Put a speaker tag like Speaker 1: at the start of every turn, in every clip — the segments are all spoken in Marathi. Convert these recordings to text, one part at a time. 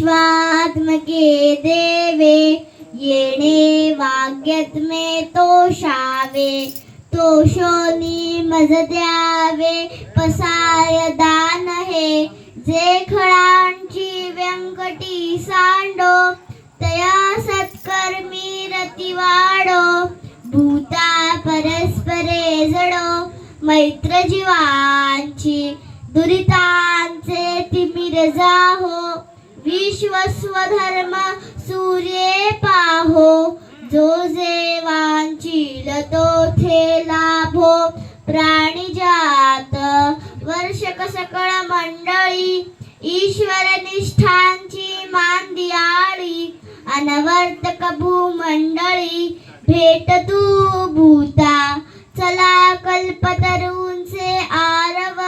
Speaker 1: विश्वात्मके देवे येणे वाग्यत्मे तोषावे तोषोनी मज द्यावे पसाय दान हे जे खळांची व्यंकटी सांडो तया सत्कर्मी रती वाढो भूता परस्परे जडो मैत्र जीवांची दुरितांचे तिमिर जाहो विश्वस्वधर्म सूर्ये पाहो जो जेवांची लतो थे लाभो प्राणिजात वर्षक सकळ मंडळी ईश्वर निष्ठांची मांदियाळी अनवर्तक भूमंडळी भेट तू भूता चला कल्पतरूंचे आरव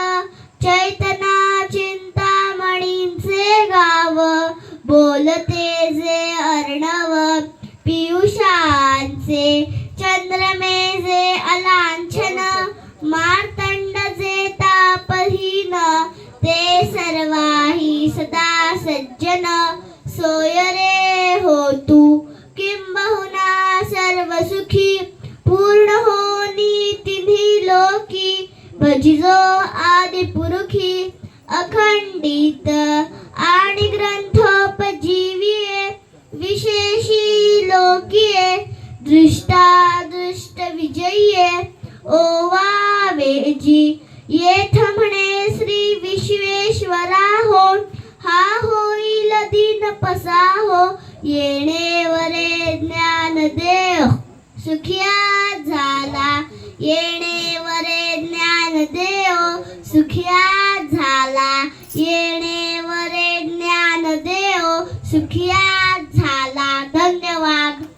Speaker 1: चैतना चिंतामणींचे गाव बोलते जे अर्णव पियुषांचे चंद्रमे जे अलांछन मार्तंड जे तापहीन ते सर्वाही सदा सज्जन सोय रे हो तू किंबहुना सर्व सुखी पूर्ण होनी तिन्ही लोकी भजिजो आदि पुरुखी अखंडित आणि ग्रंथोपजीविये विशेषी लोकीये दृष्टा दृष्ट विजयीये ओवावेजी येथ म्हणे श्री विश्वेश्वरा हो हा होईल दिन पसाहो येणे वरे ज्ञान देव सुखिया झाला येणे वरे ज्ञान देव सुखिया झाला येणे वरे ज्ञान देव सुखिया